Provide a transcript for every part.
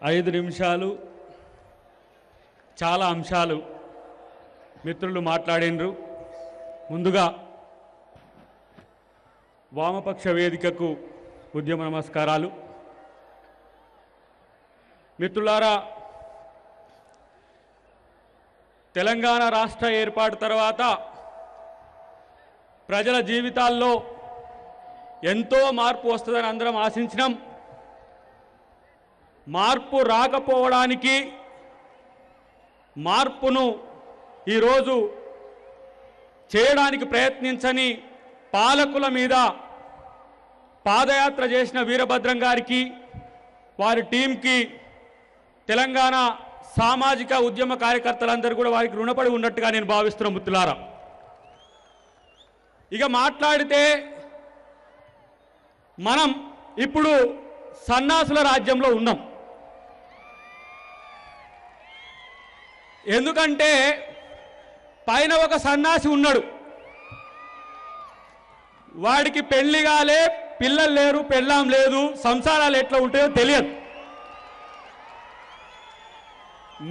5 నిమిషాలు చాలా అంశాలు మిత్రులు మాట్లాడినరు. ముందుగా వామపక్ష వేదికకు ఉద్యమ నమస్కారాలు. మిత్రులారా, తెలంగాణ రాష్ట్ర ఏర్పాటు తర్వాత ప్రజల జీవితాల్లో ఎంతో మార్పు వస్తుందని అందరం ఆశించినాం. మార్పు రాకపోవడానికి మార్పును ఈరోజు చేయడానికి ప్రయత్నించని పాలకుల మీద పాదయాత్ర చేసిన వీరభద్రం గారికి, వారి టీంకి, తెలంగాణ సామాజిక ఉద్యమ కార్యకర్తలందరూ కూడా వారికి రుణపడి ఉన్నట్టుగా నేను భావిస్తున్న మిత్రులారా. ఇక మాట్లాడితే మనం ఇప్పుడు సన్నాసుల రాజ్యంలో ఉన్నాం. ఎందుకంటే పైన ఒక సన్నాసి ఉన్నాడు, వాడికి పెళ్లి కాలే, పిల్లలు లేరు, పెళ్ళాం లేదు, సంసారాలు ఎట్లా ఉంటాయో తెలియదు.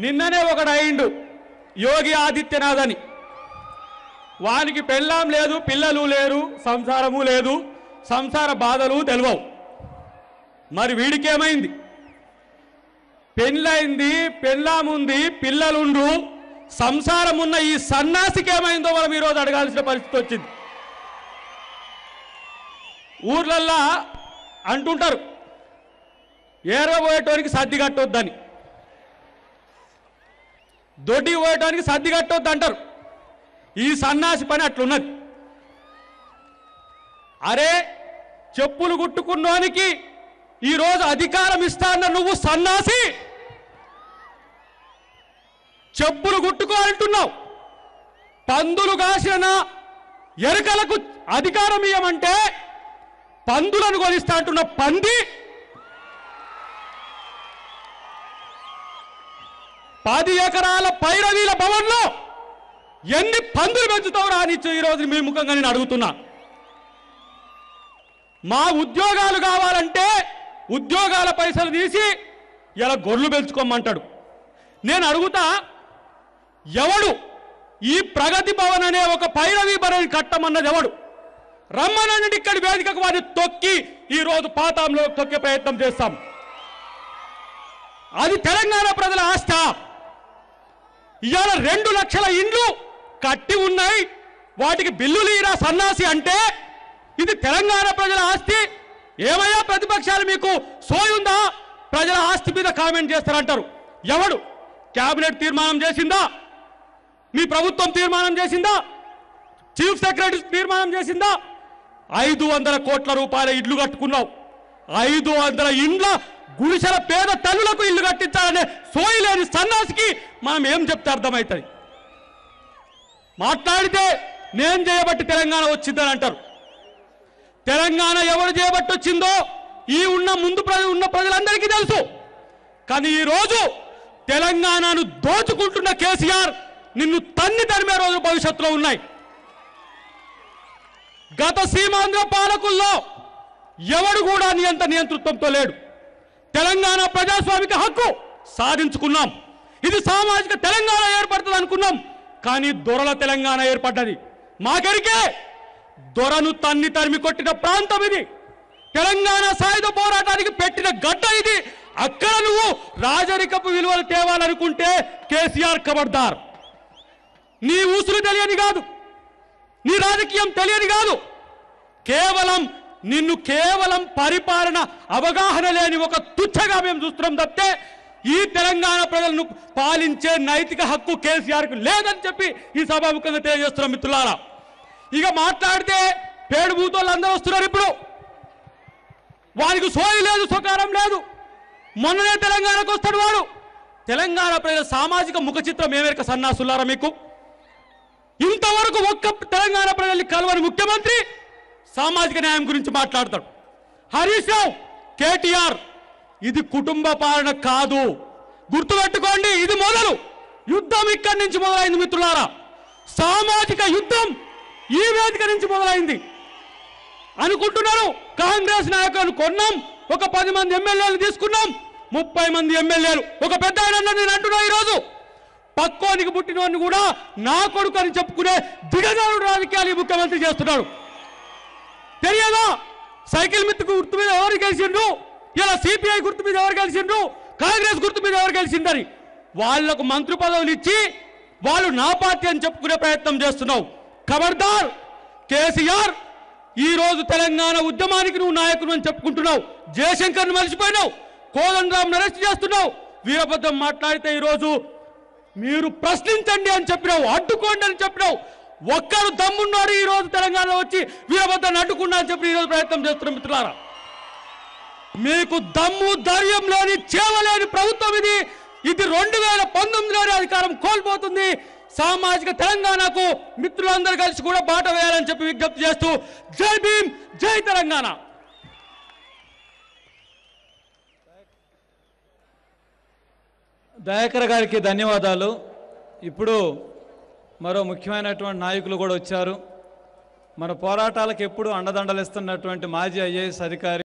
నిన్ననే ఒకడు అయిండు యోగి ఆదిత్యనాథ్ అని. వానికి పెళ్ళాం లేదు, పిల్లలు లేరు, సంసారము లేదు, సంసార బాధలు తెలియవు. మరి వీడికేమైంది? పెళ్ళైంది, పెళ్ళాముంది, పిల్లలుండ్రు, సంసారం ఉన్న ఈ సన్నాసికి ఏమైందో మనం ఈరోజు అడగాల్సిన పరిస్థితి వచ్చింది. ఊర్లల్లా అంటుంటారు ఏరబోయేటోనికి సర్ది కట్టొద్దని, దొడ్డికి పోయేటానికి సర్ది కట్టొద్దు అంటారు. ఈ సన్నాసి పని అట్లున్నది. అరే, చెప్పులు కుట్టుకున్నోనికి ఈరోజు అధికారం ఇస్తాన్న నువ్వు సన్నాసి, చెప్పులు కుట్టుకో అంటున్నావు. పందులు కాసిన ఎరుకలకు అధికారం ఇవ్వమంటే పందులను కొనిస్తా అంటున్న పంది, 10 ఎకరాల పైరవీల భవన్లో ఎన్ని పందులు పెంచుతావు రానిచ్చు ఈరోజు మీ ముఖంగా నేను అడుగుతున్నా. మా ఉద్యోగాలు కావాలంటే ఉద్యోగాల పైసలు తీసి ఇలా గొర్రెలు పెంచుకోమంటాడు. నేను అడుగుతా, ఎవడు ఈ ప్రగతి భవన్ అనే ఒక పైరవీ భవన్ కట్టమన్నది ఎవడు? రమ్మనండి ఇక్కడి వేదికకు వారిని తొక్కి ఈరోజు పాతాంలో తొక్కే ప్రయత్నం చేస్తాం. అది తెలంగాణ ప్రజల ఆస్థ. ఇవాళ 2 లక్షల ఇండ్లు కట్టి ఉన్నాయి, వాటికి బిల్లులు ఈరా సన్నాసి అంటే ఇది తెలంగాణ ప్రజల ఆస్తి. ఏమయ్యా ప్రతిపక్షాలు మీకు సోయుందా? ప్రజల ఆస్తి మీద కామెంట్ చేస్తారంటారు. ఎవడు? క్యాబినెట్ తీర్మానం చేసిందా? మీ ప్రభుత్వం తీర్మానం చేసిందా? చీఫ్ సెక్రటరీ తీర్మానం చేసిందా? 500 కోట్ల రూపాయల ఇల్లు కట్టుకున్నావు. 500 ఇండ్ల గుడిసెల పేద తల్లులకు ఇల్లు కట్టించాలనే సోయి లేని సన్నాసికి మనం ఏం చెప్తే అర్థమవుతుంది? మాట్లాడితే నేను చేయబట్టి తెలంగాణ వచ్చిందని అంటారు. తెలంగాణ ఎవరు చేయబట్టి వచ్చిందో ఈ ఉన్న ప్రజలందరికీ తెలుసు. కానీ ఈరోజు తెలంగాణను దోచుకుంటున్న కేసీఆర్ నిన్ను తరిమే రోజు భవిష్యత్తులో ఉన్నాయి. గత సీమాంధ్ర పాలకుల్లో ఎవడు కూడా నియంతృత్వంతో లేడు. తెలంగాణ ప్రజాస్వామిక హక్కు సాధించుకున్నాం. ఇది సామాజిక తెలంగాణ ఏర్పడుతుంది అనుకున్నాం. కానీ దొరల తెలంగాణ ఏర్పడ్డది. మాకెరికే దొరను తరిమి కొట్టిన ప్రాంతం ఇది. తెలంగాణ సాయుధ పోరాటానికి పెట్టిన గడ్డ ఇది. అక్కడ నువ్వు రాజరికపు విలువలు తేవాలనుకుంటే కేసీఆర్ ఖబర్దార్. నీ ఊసులు తెలియని కాదు, నీ రాజకీయం తెలియని కాదు, కేవలం పరిపాలన అవగాహన లేని ఒక తుచ్చగా మేము చూస్తున్నాం తప్పితే ఈ తెలంగాణ ప్రజలను పాలించే నైతిక హక్కు కేసీఆర్కు లేదని చెప్పి ఈ సభాముఖంగా తెలియజేస్తున్నాం మిత్రులారా. ఇక మాట్లాడితే పేడు భూతోళ్ళు అందరూ వస్తున్నారు. ఇప్పుడు వారికి సోయి లేదు, సుకారం లేదు. మొన్ననే తెలంగాణకు వస్తాడు వాడు. తెలంగాణ ప్రజల సామాజిక ముఖ చిత్రం ఏమేరక సన్నాసులారా మీకు? ఇంతవరకు ఒక్క తెలంగాణ ప్రజల్ని కలవని ముఖ్యమంత్రి సామాజిక న్యాయం గురించి మాట్లాడతాడు. హరీష్ రావు, కేటీఆర్, ఇది కుటుంబ పాలన కాదు. గుర్తుపెట్టుకోండి, ఇది మొదలు. యుద్ధం ఇక్కడి నుంచి మొదలైంది మిత్రులారా. సామాజిక యుద్ధం ఈ వేదిక నుంచి మొదలైంది. అనుకుంటున్నారు. కాంగ్రెస్ నాయకులను కొన్నాం, ఒక 10 మంది ఎమ్మెల్యేలు తీసుకున్నాం, 30 మంది ఎమ్మెల్యేలు. ఒక పెద్ద ఆయన నేను అంటున్నా, ఈరోజు పక్కోనికి పుట్టినోడిని కూడా నా కొడుకు అని చెప్పుకునే దిగజారుడు రాజకీయాలు ఈ ముఖ్యమంత్రి చేస్తున్నాడు. తెలియదా సైకిల్ గుర్తు మీద ఎవరు గెలిచిండ్రు, ఇలా సిపిఐ గుర్తు మీద ఎవరు గెలిచిండ్రు, కాంగ్రెస్ గుర్తు మీద ఎవరు గెలిచిందని వాళ్లకు మంత్రి పదవులు ఇచ్చి వాళ్ళు నా పార్టీ అని చెప్పుకునే ప్రయత్నం చేస్తున్నావు. ఖబర్దార్ కేసీఆర్, ఈ రోజు తెలంగాణ ఉద్యమానికి నువ్వు నాయకుడు అని చెప్పుకుంటున్నావు, జయశంకర్ను మర్చిపోయినావు, కోదండరాంను అరెస్ట్ చేస్తున్నావు, వీరభద్రం మాట్లాడితే ఈరోజు మీరు ప్రశ్నించండి అని చెప్పినావు, అడ్డుకోండి అని చెప్పినావు. ఒక్కరు దమ్మున్నాడు ఈ రోజు తెలంగాణలో వచ్చి వీరభద్రాన్ని అడ్డుకున్నా అని చెప్పి ఈరోజు ప్రయత్నం చేస్తున్నారు. మిత్రులారా, మీకు దమ్ము ధైర్యం లేని చేవలేని ప్రభుత్వం ఇది. ఇది 2019లోనే అధికారం కోల్పోతుంది. సామాజిక తెలంగాణకు మిత్రులందరూ కలిసి కూడా బాట వేయాలని చెప్పి విజ్ఞప్తి చేస్తూ జై భీమ్, జై తెలంగాణ. దయాకర్ గారికి ధన్యవాదాలు. ఇప్పుడు మరో ముఖ్యమైనటువంటి నాయకులు కూడా వచ్చారు. మన పోరాటాలకు ఎప్పుడు అండదండలు ఇస్తున్నటువంటి మాజీ ఐఏఎస్ అధికారి